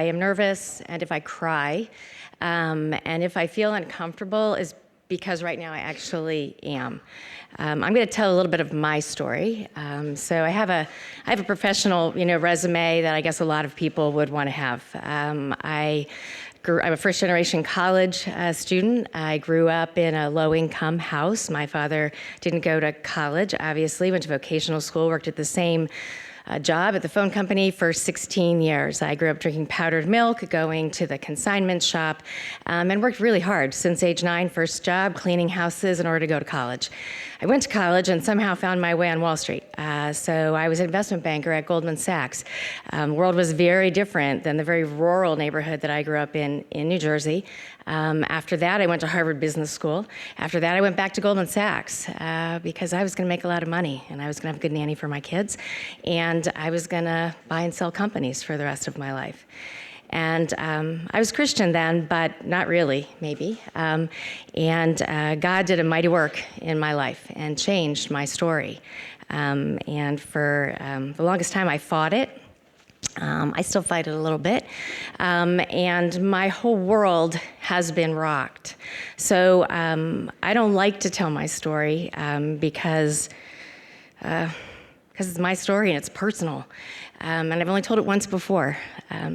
am nervous and if I cry, and if I feel uncomfortable is because right now I actually am. I'm going to tell a little bit of my story. So I have a professional, resume that I guess a lot of people would want to have. I'm a first-generation college student. I grew up in a low-income house. My father didn't go to college, obviously, went to vocational school, worked at the same job at the phone company for 16 years. I grew up drinking powdered milk, going to the consignment shop, and worked really hard since age 9, first job, cleaning houses in order to go to college. I went to college and somehow found my way on Wall Street. So I was an investment banker at Goldman Sachs. The world was very different than the very rural neighborhood that I grew up in New Jersey. After that, I went to Harvard Business School. After that, I went back to Goldman Sachs because I was going to make a lot of money, and I was going to have a good nanny for my kids, and I was going to buy and sell companies for the rest of my life. And I was Christian then, but not really, maybe. And God did a mighty work in my life and changed my story. And for the longest time, I fought it. I still fight it a little bit. And my whole world has been rocked. So I don't like to tell my story because it's my story and it's personal. And I've only told it once before.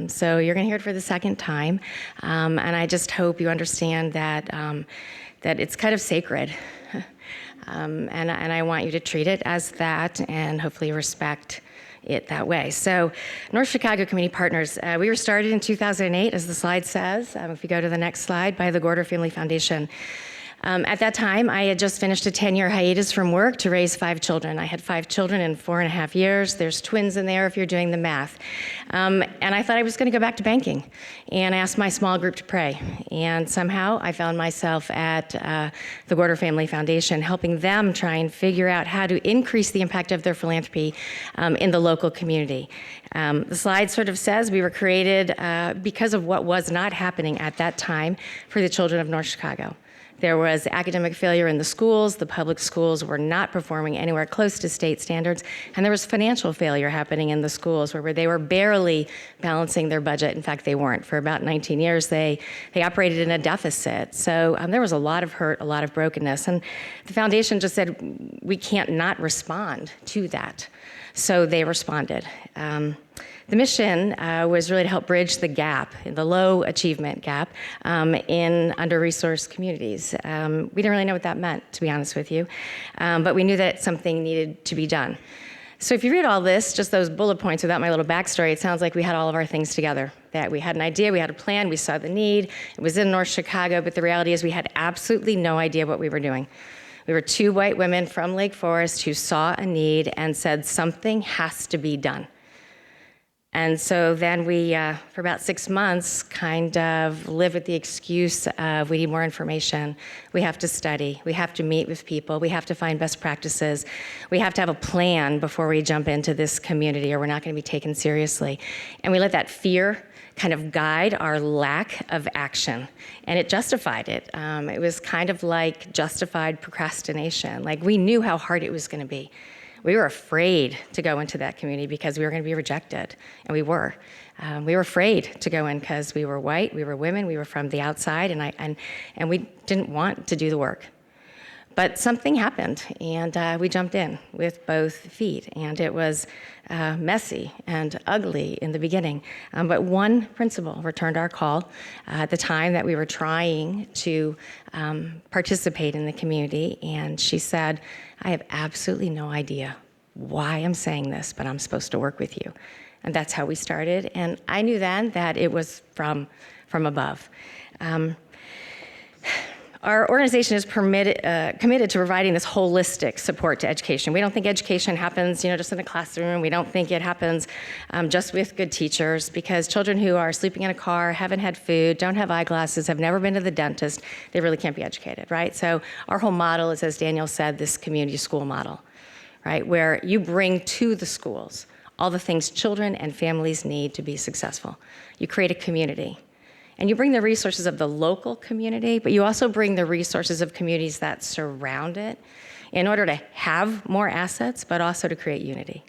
So you're going to hear it for the second time. And I just hope you understand that it's kind of sacred. And I want you to treat it as that and hopefully respect it that way. So North Chicago Community Partners, we were started in 2008, as the slide says, if you go to the next slide, by the Gorder Family Foundation. At that time, I had just finished a 10-year hiatus from work to raise 5 children. I had 5 children in 4.5 years. There's twins in there if you're doing the math. And I thought I was going to go back to banking. And I asked my small group to pray. And somehow I found myself at the Gorder Family Foundation, helping them try and figure out how to increase the impact of their philanthropy in the local community. The slide sort of says we were created because of what was not happening at that time for the children of North Chicago. There was academic failure in the schools. The public schools were not performing anywhere close to state standards. And there was financial failure happening in the schools where they were barely balancing their budget. In fact, they weren't. For about 19 years, they operated in a deficit. So there was a lot of hurt, a lot of brokenness. And the foundation just said, we can't not respond to that. So they responded. The mission was really to help bridge the gap, the low achievement gap, in under-resourced communities. We didn't really know what that meant, to be honest with you, but we knew that something needed to be done. So if you read all this, just those bullet points without my little backstory, it sounds like we had all of our things together, that we had an idea, we had a plan, we saw the need, it was in North Chicago, but the reality is we had absolutely no idea what we were doing. We were 2 white women from Lake Forest who saw a need and said something has to be done. And so then we, for about 6 months, kind of lived with the excuse of we need more information, we have to study, we have to meet with people, we have to find best practices, we have to have a plan before we jump into this community or we're not going to be taken seriously. And we let that fear kind of guide our lack of action. And it justified it. It was kind of like justified procrastination. Like we knew how hard it was going to be. We were afraid to go into that community because we were going to be rejected, and we were. We were afraid to go in because we were white, we were women, we were from the outside, and we didn't want to do the work. But something happened, and we jumped in with both feet, and it was messy and ugly in the beginning. But one principal returned our call at the time that we were trying to participate in the community, and she said, I have absolutely no idea why I'm saying this, but I'm supposed to work with you. And that's how we started, and I knew then that it was from above. Our organization is committed to providing this holistic support to education. We don't think education happens, just in a classroom. We don't think it happens just with good teachers, because children who are sleeping in a car, haven't had food, don't have eyeglasses, have never been to the dentist, they really can't be educated, right? So our whole model is, as Daniel said, this community school model, right? Where you bring to the schools all the things children and families need to be successful. You create a community. And you bring the resources of the local community, but you also bring the resources of communities that surround it in order to have more assets, but also to create unity.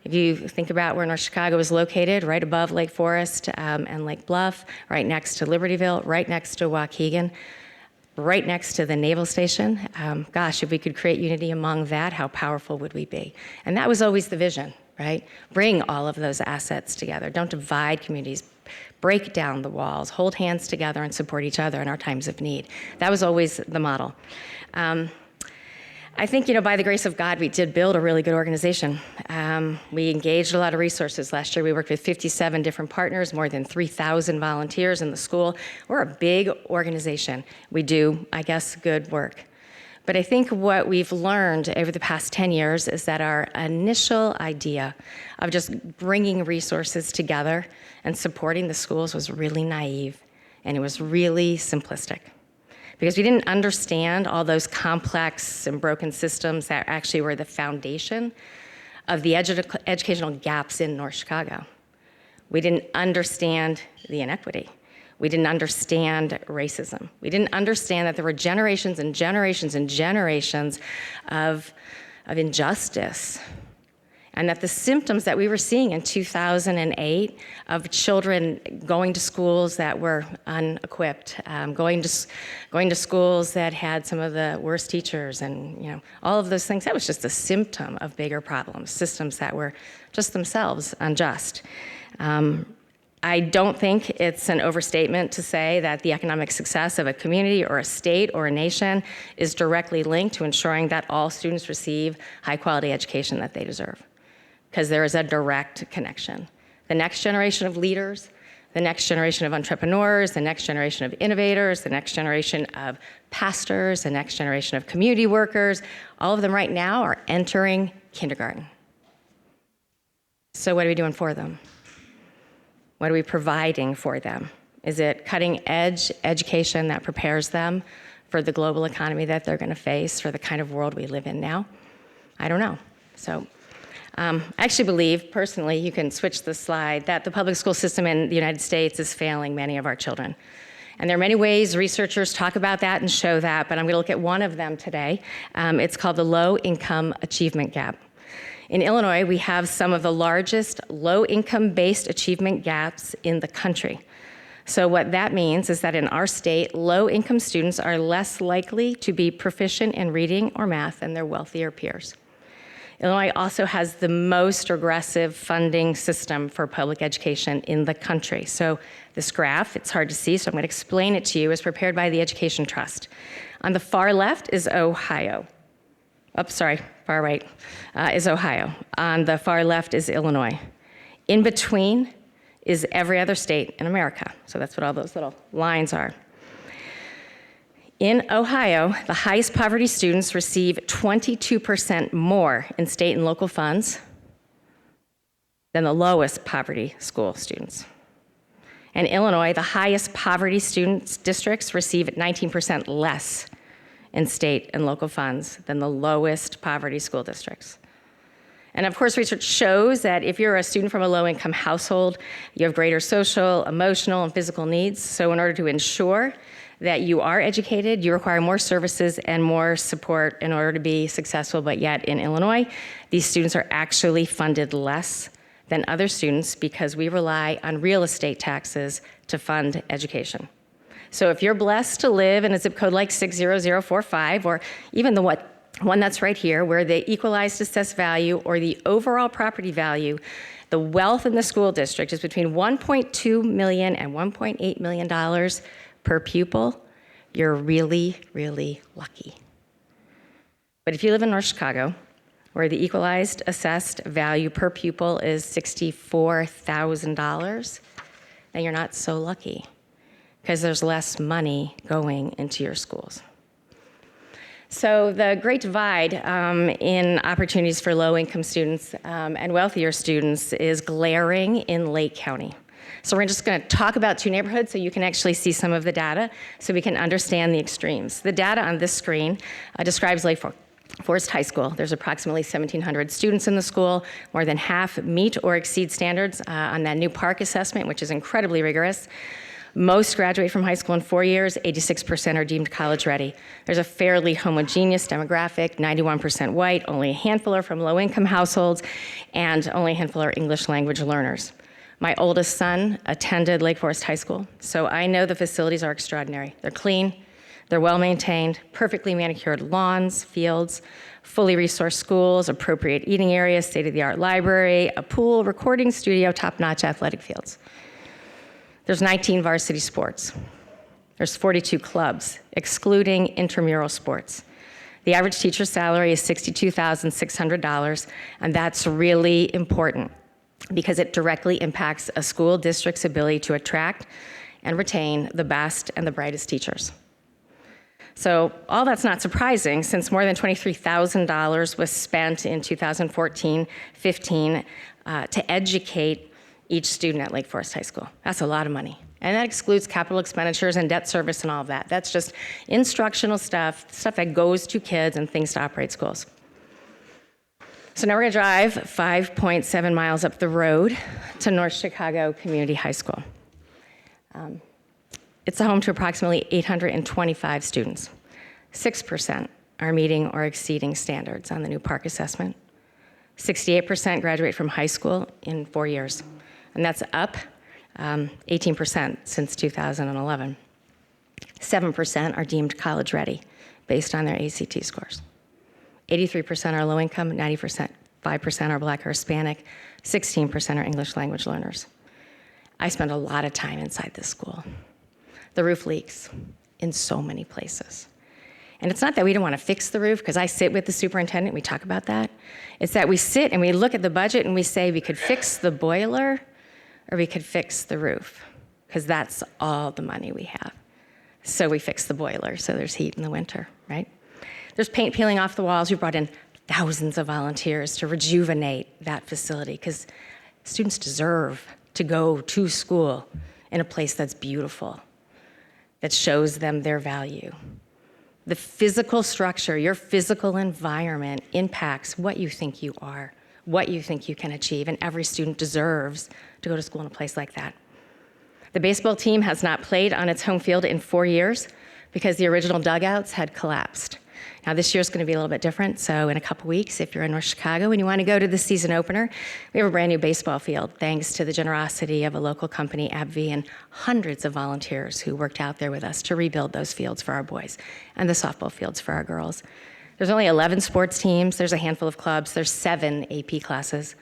If you think about where North Chicago is located, right above Lake Forest and Lake Bluff, right next to Libertyville, right next to Waukegan, right next to the Naval Station. Gosh, if we could create unity among that, how powerful would we be? And that was always the vision, right? Bring all of those assets together. Don't divide communities. Break down the walls, hold hands together, and support each other in our times of need. That was always the model. I think, by the grace of God, we did build a really good organization. We engaged a lot of resources. Last year, we worked with 57 different partners, more than 3,000 volunteers in the school. We're a big organization. We do, I guess, good work. But I think what we've learned over the past 10 years is that our initial idea of just bringing resources together and supporting the schools was really naive, and it was really simplistic. Because we didn't understand all those complex and broken systems that actually were the foundation of the educational gaps in North Chicago. We didn't understand the inequity. We didn't understand racism. We didn't understand that there were generations and generations and generations of injustice. And that the symptoms that we were seeing in 2008 of children going to schools that were unequipped, going to schools that had some of the worst teachers and all of those things, that was just a symptom of bigger problems, systems that were just themselves unjust. I don't think it's an overstatement to say that the economic success of a community or a state or a nation is directly linked to ensuring that all students receive high quality education that they deserve. Because there is a direct connection. The next generation of leaders, the next generation of entrepreneurs, the next generation of innovators, the next generation of pastors, the next generation of community workers, all of them right now are entering kindergarten. So what are we doing for them? What are we providing for them? Is it cutting edge education that prepares them for the global economy that they're going to face, for the kind of world we live in now? I don't know. So. I actually believe, personally, you can switch the slide, that the public school system in the United States is failing many of our children. And there are many ways researchers talk about that and show that, but I'm going to look at one of them today. It's called the low-income achievement gap. In Illinois, we have some of the largest low-income-based achievement gaps in the country. So what that means is that in our state, low-income students are less likely to be proficient in reading or math than their wealthier peers. Illinois also has the most regressive funding system for public education in the country. So this graph, it's hard to see, so I'm going to explain it to you, is prepared by the Education Trust. On the far left is Ohio. Far right is Ohio. On the far left is Illinois. In between is every other state in America. So that's what all those little lines are. In Ohio, the highest poverty students receive 22% more in state and local funds than the lowest poverty school students. In Illinois, the highest poverty students districts receive 19% less in state and local funds than the lowest poverty school districts. And of course, research shows that if you're a student from a low-income household, you have greater social, emotional, and physical needs. So in order to ensure that you are educated, you require more services and more support in order to be successful. But yet in Illinois, these students are actually funded less than other students because we rely on real estate taxes to fund education. So if you're blessed to live in a zip code like 60045, or even the one that's right here, where the equalized assessed value or the overall property value, the wealth in the school district is between $1.2 million and $1.8 million per pupil, you're really, really lucky. But if you live in North Chicago, where the equalized assessed value per pupil is $64,000, then you're not so lucky, because there's less money going into your schools. So the Great Divide in opportunities for low-income students and wealthier students is glaring in Lake County. So we're just going to talk about two neighborhoods so you can actually see some of the data so we can understand the extremes. The data on this screen describes Lake Forest High School. There's approximately 1,700 students in the school. More than half meet or exceed standards on that new park assessment, which is incredibly rigorous. Most graduate from high school in 4 years, 86% are deemed college ready. There's a fairly homogeneous demographic, 91% white, only a handful are from low-income households, and only a handful are English language learners. My oldest son attended Lake Forest High School, so I know the facilities are extraordinary. They're clean, they're well-maintained, perfectly manicured lawns, fields, fully resourced schools, appropriate eating areas, state-of-the-art library, a pool, recording studio, top-notch athletic fields. There's 19 varsity sports. There's 42 clubs, excluding intramural sports. The average teacher's salary is $62,600, and that's really important because it directly impacts a school district's ability to attract and retain the best and the brightest teachers. So all that's not surprising, since more than $23,000 was spent in 2014-15 to educate each student at Lake Forest High School. That's a lot of money. And that excludes capital expenditures and debt service and all of that. That's just instructional stuff that goes to kids and things to operate schools. So now we're gonna drive 5.7 miles up the road to North Chicago Community High School. It's a home to approximately 825 students. 6% are meeting or exceeding standards on the new park assessment. 68% graduate from high school in 4 years, and that's up 18% since 2011. 7% are deemed college ready based on their ACT scores. 83% are low income, 90%, 5% are Black or Hispanic, 16% are English language learners. I spend a lot of time inside this school. The roof leaks in so many places. And it's not that we don't want to fix the roof, because I sit with the superintendent, we talk about that. It's that we sit and we look at the budget and we say we could fix the boiler or we could fix the roof, because that's all the money we have. So we fix the boiler so there's heat in the winter, right? There's paint peeling off the walls. We brought in thousands of volunteers to rejuvenate that facility, because students deserve to go to school in a place that's beautiful, that shows them their value. The physical structure, your physical environment impacts what you think you are, what you think you can achieve, and every student deserves to go to school in a place like that. The baseball team has not played on its home field in 4 years because the original dugouts had collapsed. Now this year's gonna be a little bit different, so in a couple weeks, if you're in North Chicago and you wanna go to the season opener, we have a brand new baseball field, thanks to the generosity of a local company, AbbVie, and hundreds of volunteers who worked out there with us to rebuild those fields for our boys and the softball fields for our girls. There's only 11 sports teams, there's a handful of clubs, there's 7 AP classes,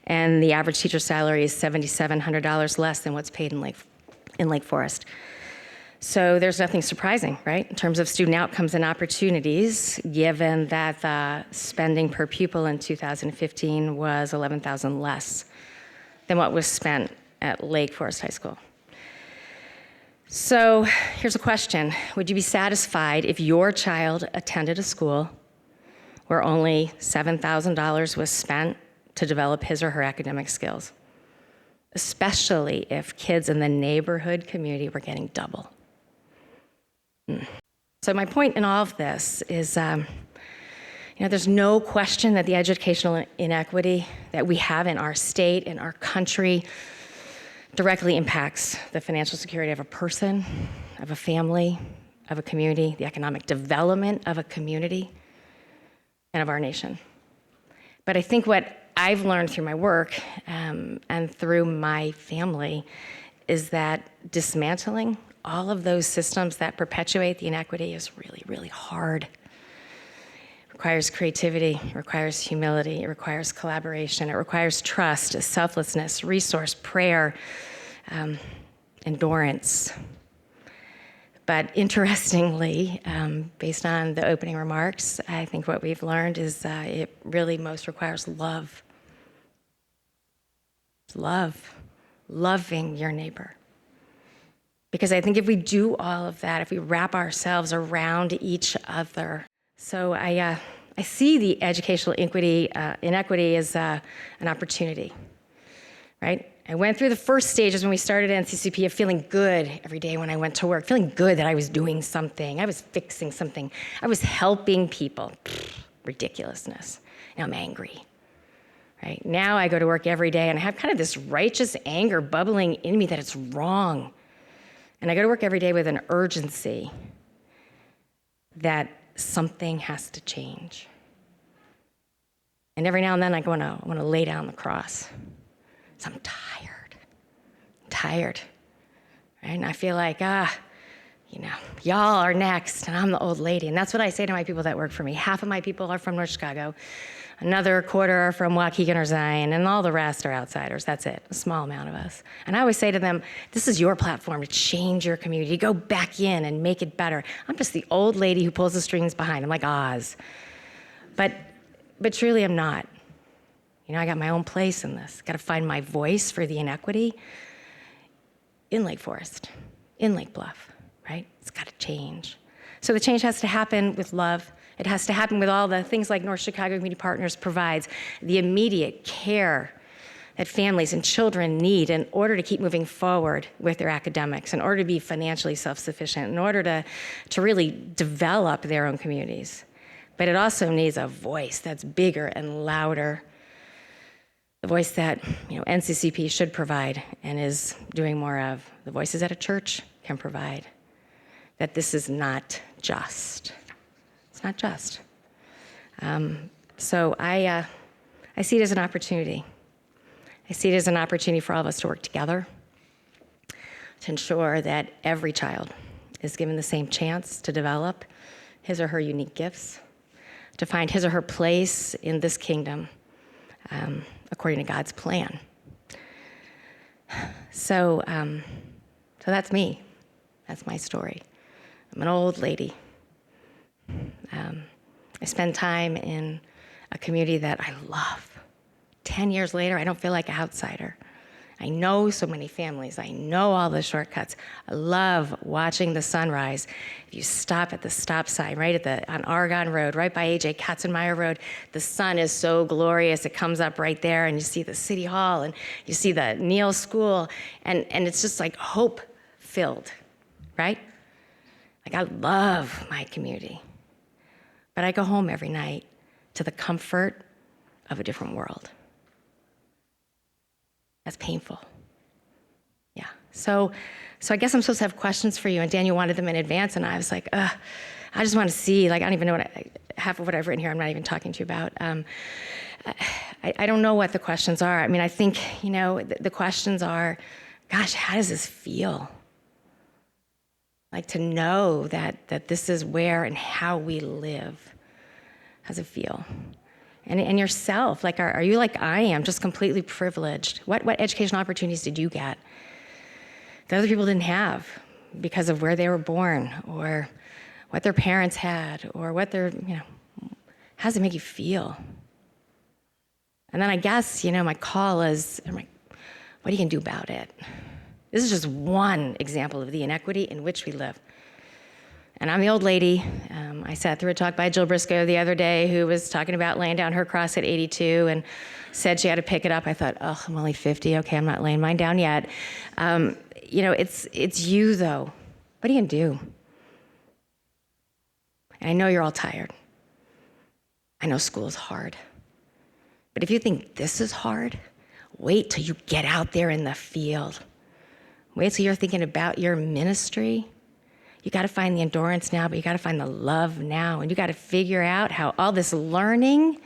and the average teacher's salary is $7,700 less than what's paid in Lake Forest. So there's nothing surprising, right, in terms of student outcomes and opportunities, given that the spending per pupil in 2015 was $11,000 less than what was spent at Lake Forest High School. So here's a question. Would you be satisfied if your child attended a school where only $7,000 was spent to develop his or her academic skills, especially if kids in the neighborhood community were getting double? So my point in all of this is, there's no question that the educational inequity that we have in our state, in our country, directly impacts the financial security of a person, of a family, of a community, the economic development of a community, and of our nation. But I think what I've learned through my work and through my family is that dismantling all of those systems that perpetuate the inequity is really, really hard. It requires creativity, it requires humility, it requires collaboration, it requires trust, selflessness, resource, prayer, endurance. But interestingly, based on the opening remarks, I think what we've learned is it really most requires love. Love, loving your neighbor. Because I think if we do all of that, if we wrap ourselves around each other, so I see the educational inequity as an opportunity, right? I went through the first stages when we started NCCP of feeling good every day when I went to work, feeling good that I was doing something, I was fixing something, I was helping people. Ridiculousness. Now I'm angry, right? Now I go to work every day and I have kind of this righteous anger bubbling in me that it's wrong. And I go to work every day with an urgency that something has to change. And every now and then I want to lay down the cross. So I'm tired, right? And I feel like, y'all are next, and I'm the old lady. And that's what I say to my people that work for me. Half of my people are from North Chicago. Another quarter are from Waukegan or Zion, and all the rest are outsiders. That's it, a small amount of us. And I always say to them, this is your platform to change your community, go back in and make it better. I'm just the old lady who pulls the strings behind. I'm like Oz. But truly I'm not. I got my own place in this. Got to find my voice for the inequity in Lake Forest, in Lake Bluff, right? It's got to change. So the change has to happen with love. It has to happen with all the things like North Chicago Community Partners provides, the immediate care that families and children need in order to keep moving forward with their academics, in order to be financially self-sufficient, in order to really develop their own communities. But it also needs a voice that's bigger and louder, the voice that NCCP should provide and is doing more of, the voices that a church can provide, that this is not just. It's not just. So I see it as an opportunity. I see it as an opportunity for all of us to work together to ensure that every child is given the same chance to develop his or her unique gifts, to find his or her place in this kingdom according to God's plan. So that's me. That's my story. I'm an old lady. I spend time in a community that I love. 10 years later, I don't feel like an outsider. I know so many families. I know all the shortcuts. I love watching the sunrise. If you stop at the stop sign, right on Argonne Road, right by A.J. Katzenmeyer Road, the sun is so glorious. It comes up right there, and you see the City Hall, and you see the Neal School, and it's just like hope-filled, right? Like, I love my community. But I go home every night to the comfort of a different world. That's painful. Yeah. So I guess I'm supposed to have questions for you, and Daniel wanted them in advance, and I was like, I just want to see, I don't even know half of what I've written here I'm not even talking to you about. I don't know what the questions are. I think, the questions are, gosh, how does this feel? Like, to know that this is where and how we live. How's it feel? And yourself, are you like I am, just completely privileged? What educational opportunities did you get that other people didn't have because of where they were born, or what their parents had, or what their, how does it make you feel? And then I guess, my call is, what are you gonna do about it? This is just one example of the inequity in which we live. And I'm the old lady. I sat through a talk by Jill Briscoe the other day who was talking about laying down her cross at 82 and said she had to pick it up. I thought, I'm only 50. Okay, I'm not laying mine down yet. It's you, though. What are you gonna do? And I know you're all tired. I know school is hard. But if you think this is hard, wait till you get out there in the field. Wait till you're thinking about your ministry. You got to find the endurance now, but you got to find the love now. And you got to figure out how all this learning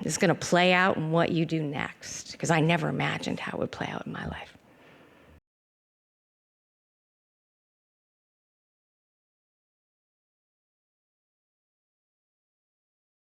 is going to play out in what you do next. Because I never imagined how it would play out in my life.